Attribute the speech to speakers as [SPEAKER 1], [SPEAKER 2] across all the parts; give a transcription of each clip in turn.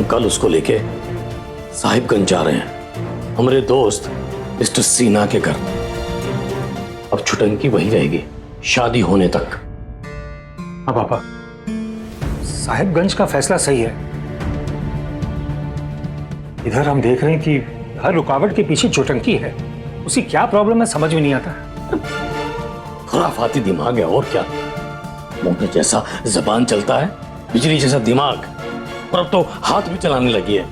[SPEAKER 1] हम कल उसको लेके साहिबगंज जा रहे हैं, हमारे दोस्त मिस्टर सीना के घर। अब छुटंकी वही रहेगी शादी होने तक।
[SPEAKER 2] हाँ पापा, साहिबगंज का फैसला सही है। इधर हम देख रहे हैं कि हर रुकावट के पीछे चुटंकी है। उसी क्या प्रॉब्लम है समझ में नहीं आता।
[SPEAKER 1] खुराफाती दिमाग है और क्या। मोटर जैसा जबान चलता है, बिजली जैसा दिमाग, और अब तो हाथ भी चलाने लगी है।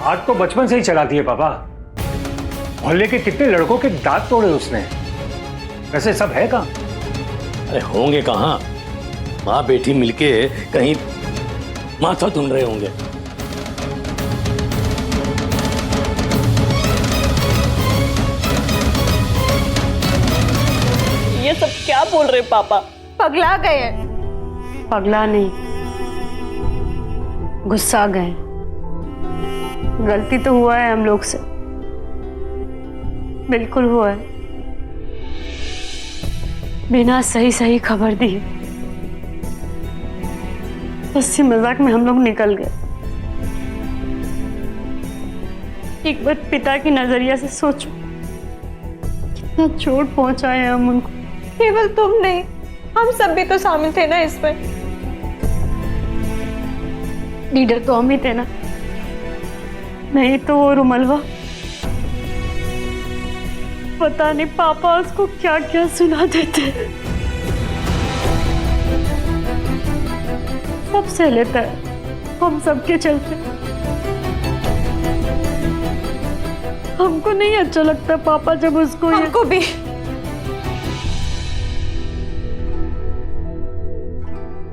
[SPEAKER 2] हाथ तो बचपन से ही चलाती है पापा। मोहल्ले के कितने लड़कों के दांत तोड़े उसने। वैसे सब है कहाँ?
[SPEAKER 1] अरे होंगे कहाँ, माँ बेटी मिलके कहीं माथा ढूंढ रहे होंगे।
[SPEAKER 3] ये सब क्या बोल रहे पापा?
[SPEAKER 4] पगला गए हैं।
[SPEAKER 5] पगला नहीं, गुस्सा गए। गलती तो हुआ है हम लोग से, बिल्कुल हुआ है। बिना सही सही खबर दिए हंसी मजाक में हम लोग निकल गए। एक बार पिता की नजरिया से सोचो, कितना चोट पहुंचाए हैं हम उनको।
[SPEAKER 4] केवल तुम नहीं, हम सब भी तो शामिल थे ना इसमें।
[SPEAKER 5] लीडर तो हम ही थे ना, नहीं तो वो रुमलवा। पता नहीं पापा उसको क्या क्या सुना देते। सब सह लेता है, हम सबके चलते। हमको नहीं अच्छा लगता पापा जब उसको
[SPEAKER 4] हमको भी।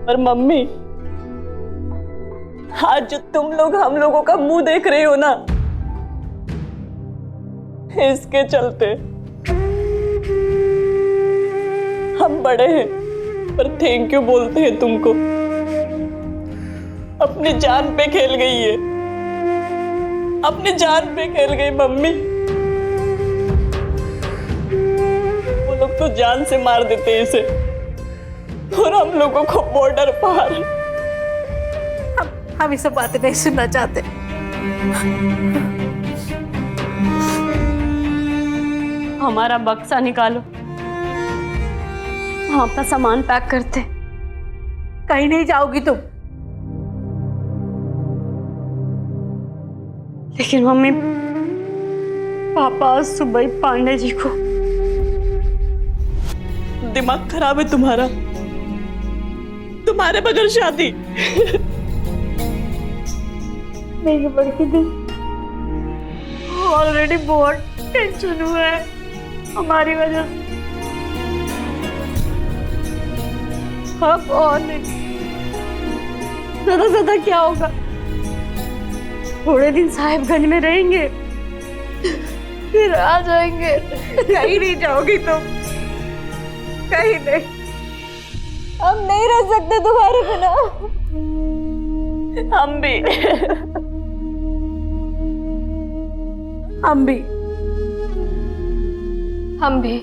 [SPEAKER 3] पर मम्मी, आज जो तुम लोग हम लोगों का मुंह देख रहे हो ना, इसके चलते हम बड़े हैं पर थैंक यू बोलते हैं तुमको। अपनी जान पे खेल गई है, अपनी जान पे खेल गई मम्मी। वो लोग तो जान से मार देते हैं इसे, और हम लोगों को बॉर्डर पार।
[SPEAKER 4] हम ये सब बातें नहीं सुनना चाहते।
[SPEAKER 5] हमारा बक्सा निकालो, हम अपना सामान पैक करते।
[SPEAKER 4] कहीं नहीं जाओगी तुम।
[SPEAKER 5] लेकिन मम्मी, पापा आज सुबह ही पांडे जी को।
[SPEAKER 3] दिमाग खराब है तुम्हारा, तुम्हारे बगैर शादी।
[SPEAKER 5] मेरी बड़की दी ऑलरेडी बहुत टेंशन हुआ है हमारी वजह से। अब और नहीं, ज्यादा क्या होगा, थोड़े दिन साहिबगंज में रहेंगे फिर आ जाएंगे।
[SPEAKER 4] कहीं नहीं जाओगी तुम, कहीं नहीं। हम नहीं रह सकते तुम्हारे बिना।
[SPEAKER 3] हम भी
[SPEAKER 4] हम भी
[SPEAKER 5] हम भी।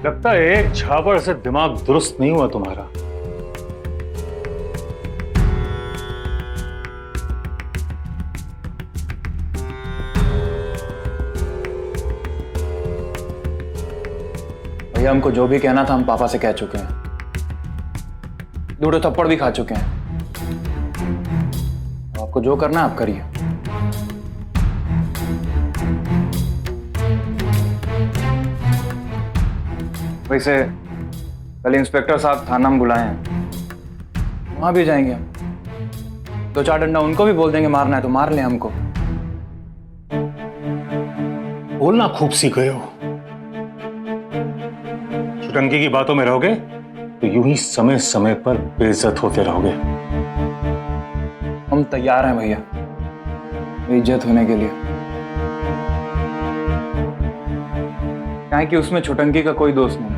[SPEAKER 2] लगता है एक झापड़ से दिमाग दुरुस्त नहीं हुआ तुम्हारा।
[SPEAKER 6] भैया, हमको जो भी कहना था हम पापा से कह चुके हैं। दूढ़े थप्पड़ भी खा चुके हैं। आपको जो करना है आप करिए। वैसे कल इंस्पेक्टर साहब थाना में बुलाए हैं, वहां भी जाएंगे हम। दो चार डंडा उनको भी बोल देंगे, मारना है तो मार लें हमको।
[SPEAKER 2] बोलना खूब सीख गए हो। चुटंकी की बातों में रहोगे तो यूं ही समय समय पर बेइज्जत होते रहोगे।
[SPEAKER 6] हम तैयार हैं भैया इज्जत होने के लिए। क्या है कि उसमें छुटंकी का कोई दोष नहीं।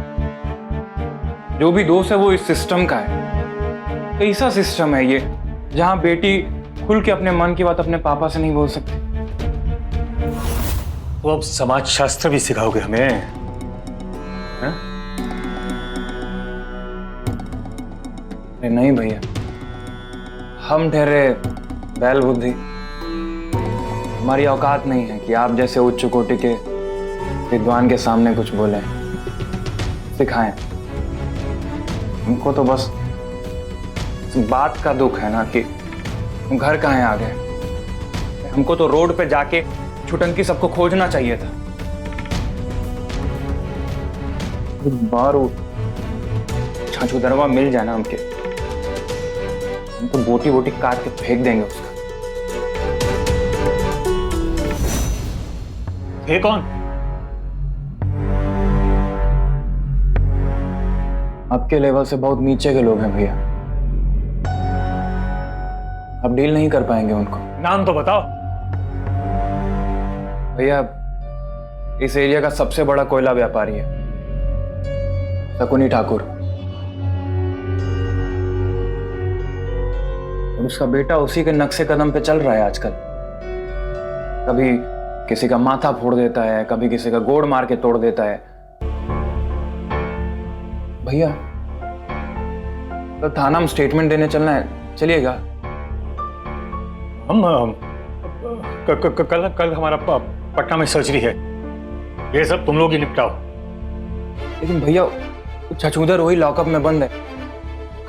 [SPEAKER 6] जो भी दोष है वो इस सिस्टम का है। कैसा सिस्टम है ये जहां बेटी खुल के अपने मन की बात अपने पापा से नहीं बोल सकती।
[SPEAKER 2] तो अब समाज शास्त्र भी सिखाओगे हमें, हैं?
[SPEAKER 6] अरे नहीं भैया, हम ठहरे बैल बुद्धि, हमारी औकात नहीं है कि आप जैसे उच्च कोटि के विद्वान के सामने कुछ बोले सिखाएं। हमको तो बस इस बात का दुख है ना कि हम घर कहाँ आ गए। हमको तो रोड पे जाके छुटंकी सबको खोजना चाहिए था। बार छाछूदरवा मिल जाए ना हमके, हम तो बोटी बोटी काट के फेंक देंगे उसका।
[SPEAKER 2] ये कौन?
[SPEAKER 6] आपके लेवल से बहुत नीचे के लोग हैं भैया, आप डील नहीं कर पाएंगे उनको।
[SPEAKER 2] नाम तो बताओ।
[SPEAKER 6] भैया इस एरिया का सबसे बड़ा कोयला व्यापारी है शकुनी ठाकुर, और उसका बेटा उसी के नक्शे कदम पे चल रहा है आजकल। कभी किसी का माथा फोड़ देता है, कभी किसी का गोड़ मार के तोड़ देता है। भैया तो थाना में स्टेटमेंट देने चलना है, चलिएगा?
[SPEAKER 2] हम कल हमारा पटना में सर्जरी है, ये सब तुम लोग ही निपटाओ।
[SPEAKER 6] लेकिन भैया छछूदर वही लॉकअप में बंद है,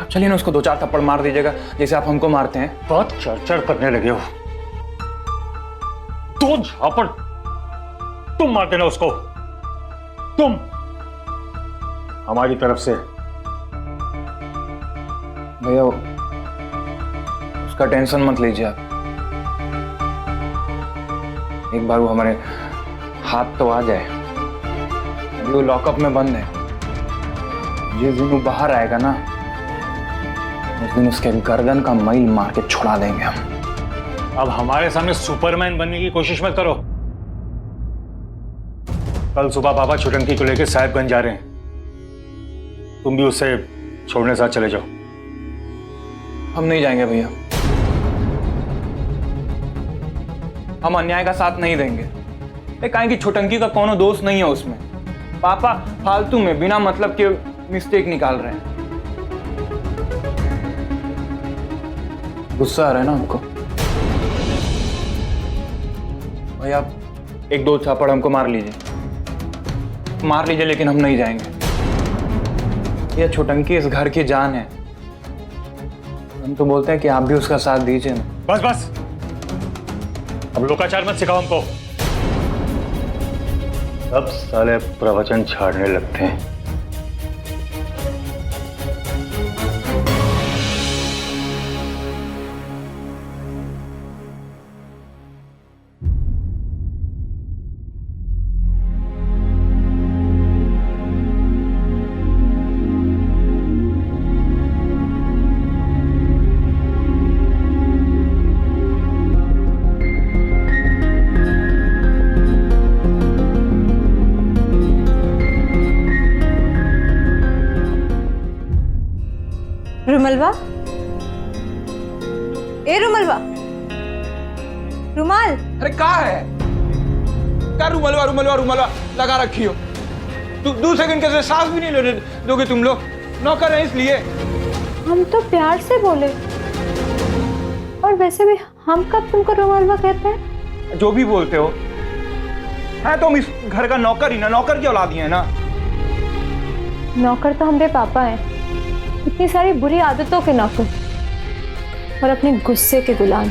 [SPEAKER 6] आप चलिए ना उसको 2-4 थप्पड़ मार दीजिएगा जैसे आप हमको मारते हैं।
[SPEAKER 2] बहुत चढ़ करने लगे हो। 2 झापड़ तुम मार देना उसको, तुम हमारी तरफ से।
[SPEAKER 6] भैया उसका टेंशन मत लीजिए आप, एक बार वो हमारे हाथ तो आ जाए। अभी वो लॉकअप में बंद है, जिस दिन वो बाहर आएगा ना उस दिन उसके गर्दन का मैल मार के छुड़ा देंगे हम।
[SPEAKER 2] अब हमारे सामने सुपरमैन बनने की कोशिश मत करो। कल सुबह पापा छुटंकी को लेकर साहिबगंज जा रहे हैं, तुम भी उसे छोड़ने साथ चले जाओ।
[SPEAKER 6] हम नहीं जाएंगे भैया, हम अन्याय का साथ नहीं देंगे। काहे कि छुटंकी का कोनो दोष नहीं है उसमें, पापा फालतू में बिना मतलब के मिस्टेक निकाल रहे हैं। गुस्सा आ रहा है ना हमको भैया, 1-2 झापड़ हमको मार लीजिए, लेकिन हम नहीं जाएंगे। ये छुटंकी इस घर की जान है, हम तो बोलते हैं कि आप भी उसका साथ दीजिए ना।
[SPEAKER 2] बस अब लोकाचार मत सिखाओ हमको। सब साले प्रवचन छाड़ने लगते हैं।
[SPEAKER 4] रुमलवा, ए रुमलवा, रुमाल।
[SPEAKER 7] अरे क्या है, क्या रुमलवा रुमलवा रुमलवा लगा रखी हो? 2 सेकंड कैसे सांस भी नहीं लेने दोगे तुम लोग? नौकर है इसलिए।
[SPEAKER 5] हम तो प्यार से बोले, और वैसे भी हम कब तुमको रुमालवा कहते हैं?
[SPEAKER 6] जो भी बोलते हो, है तो हम इस घर का नौकर ही ना, नौकर की औलाद ही है ना।
[SPEAKER 5] नौकर तो हमारे पापा हैं, इतनी सारी बुरी आदतों के नौकर और अपने गुस्से के गुलाम।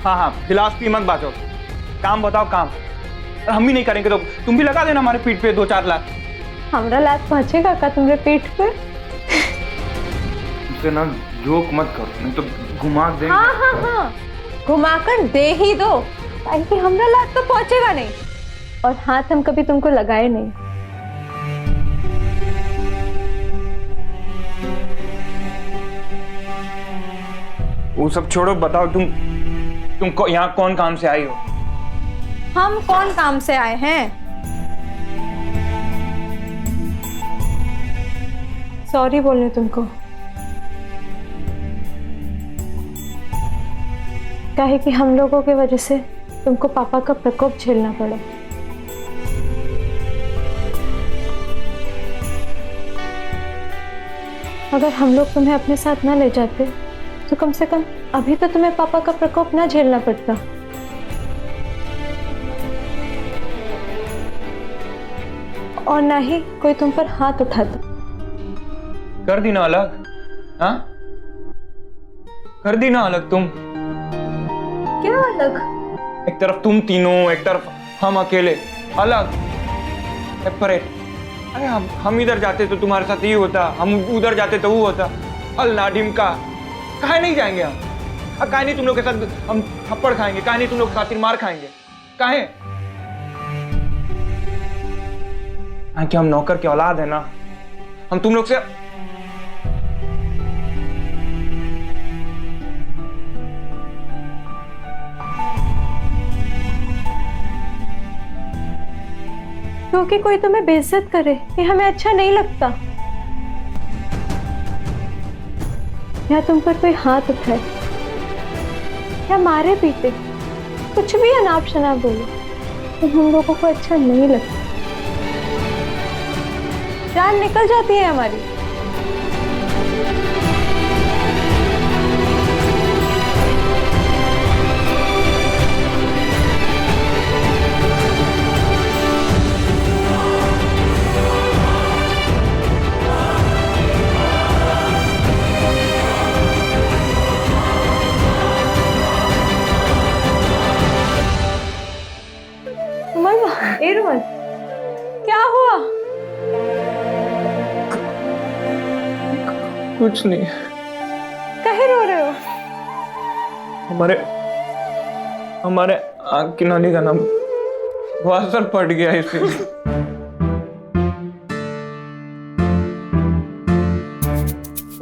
[SPEAKER 6] हाँ, फिलॉसफी मत बांटो, काम बताओ काम। और हम भी नहीं करेंगे तो तुम भी लगा देना हमारे पीठ पे 2-4 लाख।
[SPEAKER 5] हमारा लात पहुंचेगा का तुम्हारे पीठ पे?
[SPEAKER 6] तुमसे ना जोक मत करो, नहीं तो घुमा देंगे।
[SPEAKER 5] हाँ, घुमाकर दे ही दो, ताकि हमारा लात तो पहुंचेगा नहीं और हाथ हम कभी तुमको लगाए नहीं।
[SPEAKER 6] वो सब छोड़ो, बताओ तुम यहाँ कौन काम से आई हो?
[SPEAKER 5] हम कौन काम से आए हैं? सॉरी बोलने तुमको, काहे कि हम लोगों के वजह से तुमको पापा का प्रकोप झेलना पड़ा। अगर हम लोग तुम्हें अपने साथ ना ले जाते तो कम से कम अभी तो तुम्हें पापा का प्रकोप ना झेलना पड़ता। और ना ही कोई तुम पर हाथ उठाता।
[SPEAKER 7] कर दी ना अलग, हाँ? कर दी ना अलग तुम।
[SPEAKER 5] क्या अलग?
[SPEAKER 7] एक तरफ तुम तीनों, एक तरफ हम अकेले, अलग, सेपरेट। अरे हम इधर जाते तो तुम्हारे साथ ये होता, हम उधर जाते तो वो होता। अल्लाह डिमका, काहे नहीं जाएंगे हम? काहे नहीं तुम लोग के साथ हम थप्पड़ खाएंगे? काहे नहीं तुम लोग के साथ मार खाएंगे? काहे? कि हम नौकर की औलाद है ना, हम तुम लोग से
[SPEAKER 5] क्योंकि कोई तुम्हें बेइज्जत करे ये हमें अच्छा नहीं लगता, या तुम पर कोई हाथ उठाए या मारे पीटे, कुछ भी अनाप शनाप बोले तो हम लोगों को अच्छा नहीं लगता। जान निकल जाती है हमारी। इरवन, क्या हुआ?
[SPEAKER 7] कुछ नहीं।
[SPEAKER 5] कहे रो रहे हो?
[SPEAKER 7] हमारे आँख की नाली का नाम वासर पड़ गया इसलिए।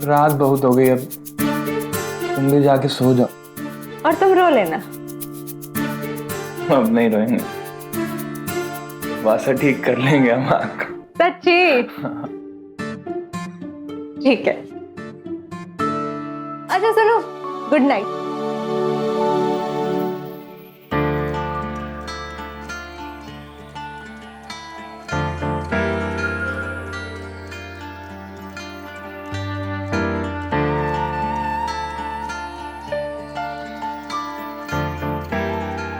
[SPEAKER 7] रात बहुत हो गई, अब तुम भी जाके सो जाओ।
[SPEAKER 5] और तुम रो लेना।
[SPEAKER 7] अब नहीं रोएंगे, वासर ठीक कर लेंगे हम आँख।
[SPEAKER 5] सच्ची? ठीक है। अच्छा सुनो, गुड नाइट।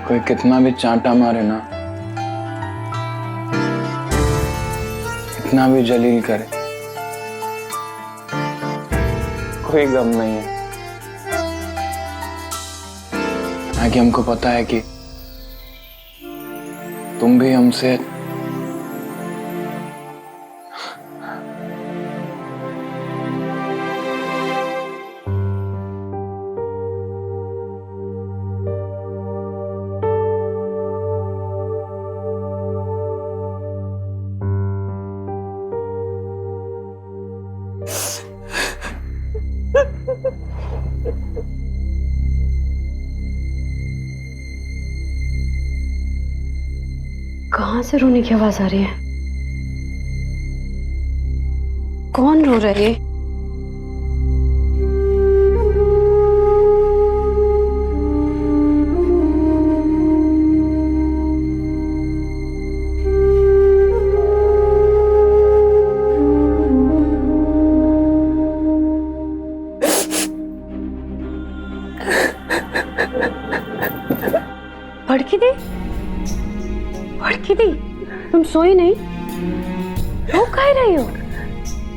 [SPEAKER 6] कोई कितना भी चांटा मारे ना, कितना भी जलील करे, कोई गम नहीं है। कि हमको पता है कि तुम भी हमसे
[SPEAKER 8] कहाँ से रोने की आवाज आ रही है? कौन रो रहा है? भड़की दी? भड़की दी? तुम सोई नहीं? रो कह रही हो?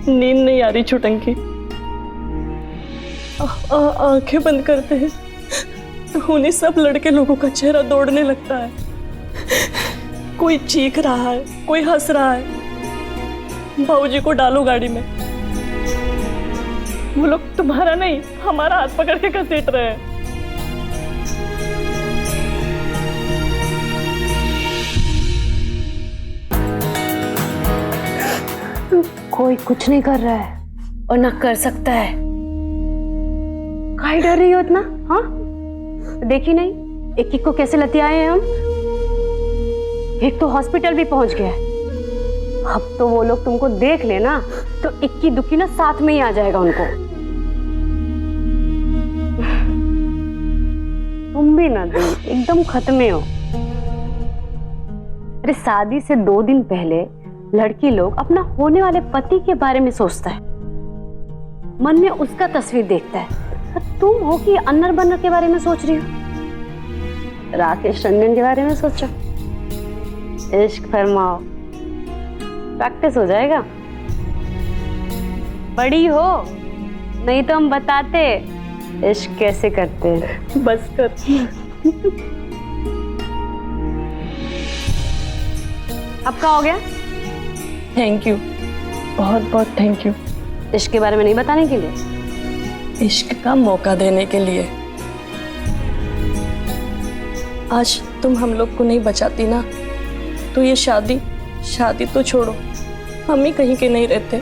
[SPEAKER 3] नींद नहीं आ रही छुटंकी। आंखें बंद करते हैं तो उन्हीं सब लड़के लोगों का चेहरा दौड़ने लगता है। कोई चीख रहा है, कोई हंस रहा है। बाबूजी को डालो गाड़ी में। वो लोग तुम्हारा नहीं, हमारा हाथ पकड़ के घसीट रहे हैं।
[SPEAKER 8] कोई कुछ नहीं कर रहा है और ना कर सकता है। काहे डर रही हो इतना? हाँ, देखी नहीं एक एक को कैसे लतियाए हैं हम। एक तो हॉस्पिटल भी पहुंच गया है। अब तो वो लोग तुमको देख लेना तो इक्की दुक्की ना साथ में ही आ जाएगा उनको। तुम भी ना दी एकदम खत्मे हो। अरे शादी से 2 दिन पहले लड़की लोग अपना होने वाले पति के बारे में सोचता है। मन में उसका तस्वीर देखता है। और तुम हो कि अन्नर बन्नर के बारे में सोच रही हो, राकेश रंजन के बारे में सोचो। इश्क फरमाओ, प्रैक्टिस हो जाएगा। बड़ी हो, नहीं तो हम बताते इश्क कैसे करते हैं।
[SPEAKER 3] बस कर।
[SPEAKER 8] अब का हो गया?
[SPEAKER 3] थैंक यू, बहुत बहुत थैंक यू।
[SPEAKER 8] इश्क के बारे में नहीं बताने के लिए,
[SPEAKER 3] इश्क का मौका देने के लिए। आज तुम हम लोग को नहीं बचाती ना, तो ये शादी तो छोड़ो, हम ही कहीं के नहीं रहते।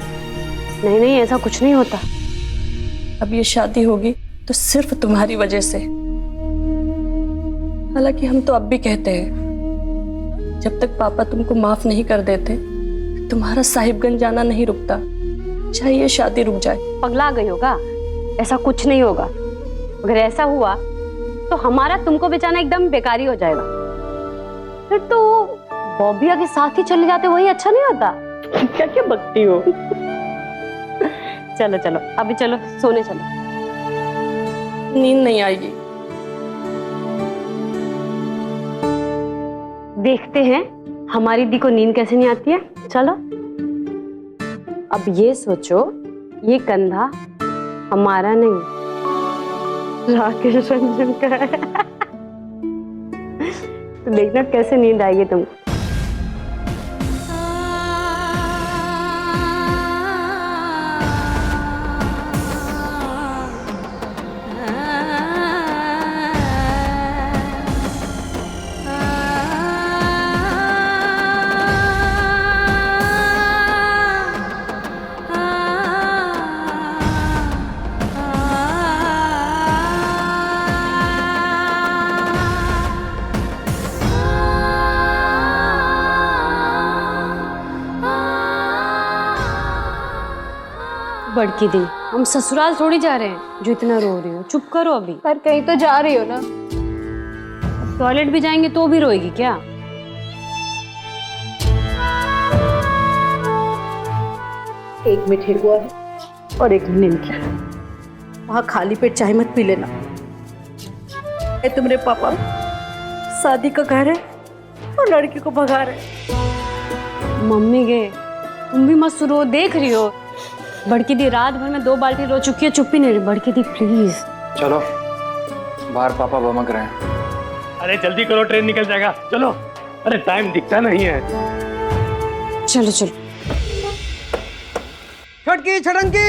[SPEAKER 8] नहीं नहीं, ऐसा कुछ नहीं होता।
[SPEAKER 3] अब ये शादी होगी तो सिर्फ तुम्हारी वजह से। हालांकि हम तो अब भी कहते हैं, जब तक पापा तुमको माफ नहीं कर देते तुम्हारा साहिबगंज जाना नहीं रुकता, चाहे ये शादी रुक जाए।
[SPEAKER 8] पगला गई होगा, ऐसा कुछ नहीं होगा। अगर ऐसा हुआ तो हमारा तुमको बचाना एकदम बेकारी हो जाएगा। फिर तो बॉबिया के साथ ही चले जाते, वही अच्छा नहीं होता?
[SPEAKER 3] क्या क्या बकती हो।
[SPEAKER 8] चलो चलो, अभी चलो सोने चलो।
[SPEAKER 3] नींद नहीं आएगी।
[SPEAKER 8] देखते हैं हमारी दी को नींद कैसे नहीं आती है। चलो, अब ये सोचो, ये कंधा हमारा नहीं, राकेश रंजन का है। तो देखना कैसे नींद आएगी तुमको। बड़की दी, हम ससुराल थोड़ी जा रहे हैं जो इतना रो रही हो। चुप करो अभी।
[SPEAKER 5] पर कहीं तो जा रही हो ना।
[SPEAKER 8] टॉयलेट भी जाएंगे तो भी रोएगी क्या?
[SPEAKER 4] एक में ठेकुआ है और एक में निमकी। वहां खाली पेट चाय मत पी लेना। ये तुम्हारे पापा शादी का कह रहे और लड़की को भगा रहे।
[SPEAKER 8] मम्मी गए, तुम भी मत रो, देख रही हो। बड़की दी रात भर में 2 बाल्टी रो चुकी है, चुप ही नहीं रही। बड़की दी प्लीज।
[SPEAKER 6] चलो, बाहर पापा बमक रहे हैं।
[SPEAKER 2] अरे जल्दी करो, ट्रेन निकल जाएगा। चलो। अरे टाइम दिखता नहीं है।
[SPEAKER 8] चलो चलो।
[SPEAKER 7] छटकी छटंकी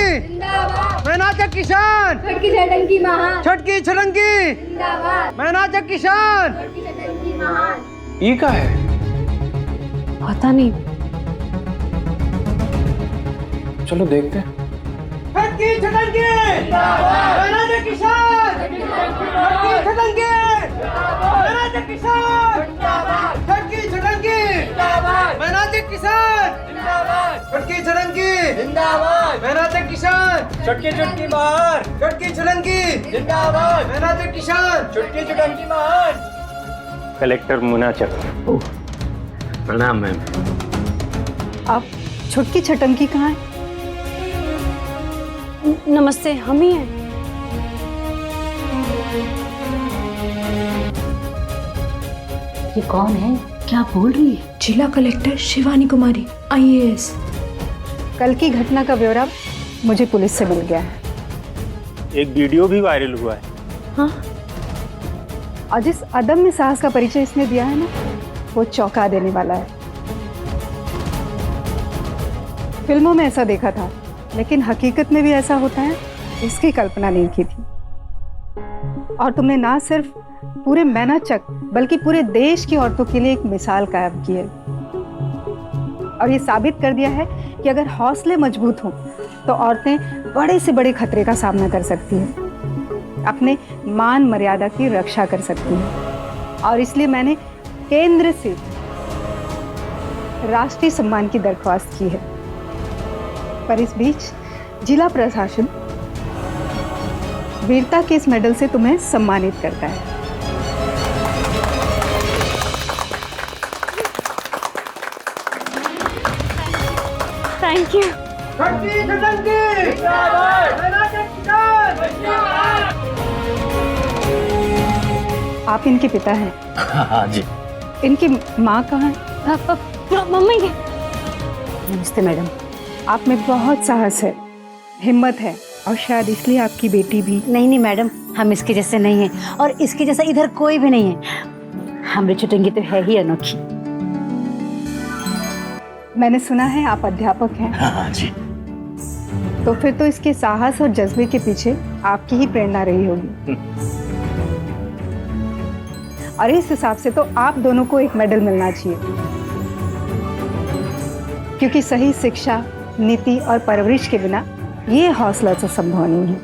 [SPEAKER 7] मैनाचक किसान,
[SPEAKER 5] छटकी छटंकी महान,
[SPEAKER 7] छटकी छटंकी
[SPEAKER 5] जिंदाबाद,
[SPEAKER 7] मैनाचक किसान।
[SPEAKER 5] छटकी छटंकी महान।
[SPEAKER 6] ये का है?
[SPEAKER 8] पता नहीं।
[SPEAKER 6] चलो देखते हैं।
[SPEAKER 7] छटकी छटंकी मैनाचक किसान, छटकी छटंकी मैनाचक किसान, छटकी छटंकी मैनाचक किसान, छटकी छटंकी मैनाचक किसान, छटकी छटकी बाहर, छटकी छटंकी जिंदाबाद, मैनाचक किसान, छटकी छटंकी महान।
[SPEAKER 2] कलेक्टर मुनाचक।
[SPEAKER 1] प्रणाम मैम।
[SPEAKER 4] अब छुटकी छटंकी कहाँ है?
[SPEAKER 8] नमस्ते, हम ही हैं।
[SPEAKER 9] ये कौन है? क्या बोल रही है?
[SPEAKER 5] जिला कलेक्टर शिवानी कुमारी, IAS।
[SPEAKER 4] कल की घटना का ब्यौरा मुझे पुलिस से मिल गया है।
[SPEAKER 2] एक वीडियो भी वायरल हुआ है।
[SPEAKER 4] हाँ, और जिस अदम्य साहस का परिचय इसने दिया है ना, वो चौंका देने वाला है। फिल्मों में ऐसा देखा था, लेकिन हकीकत में भी ऐसा होता है, इसकी कल्पना नहीं की थी। और तुमने ना सिर्फ पूरे मैनाचक बल्कि पूरे देश की औरतों के लिए एक मिसाल कायम की है। और ये साबित कर दिया है कि अगर हौसले मजबूत हों तो औरतें बड़े से बड़े खतरे का सामना कर सकती हैं, अपने मान मर्यादा की रक्षा कर सकती हैं। और इसलिए मैंने केंद्र से राष्ट्रीय सम्मान की दरख्वास्त की है। पर इस बीच जिला प्रशासन वीरता के इस मेडल से तुम्हें सम्मानित करता है।
[SPEAKER 8] Thank you.
[SPEAKER 4] आप इनके पिता हैं।
[SPEAKER 1] हाँ जी।
[SPEAKER 4] इनकी माँ कहाँ है?
[SPEAKER 8] मम्मी के। नमस्ते मैडम।
[SPEAKER 4] आप में बहुत साहस है, हिम्मत है, और शायद इसलिए आपकी बेटी भी।
[SPEAKER 9] नहीं मैडम, हम इसके जैसे नहीं हैं और इसके जैसा इधर कोई भी नहीं है। हमारी छुटंगी तो है ही अनोखी।
[SPEAKER 4] मैंने सुना है आप अध्यापक हैं।
[SPEAKER 1] हाँ जी।
[SPEAKER 4] तो फिर तो इसके साहस और जज्बे के पीछे आपकी ही प्रेरणा रही होगी। और इस हिसाब से तो आप दोनों को एक मेडल मिलना चाहिए, क्योंकि सही शिक्षा, नीति और परवरिश के बिना ये हौसला तो संभव नहीं है।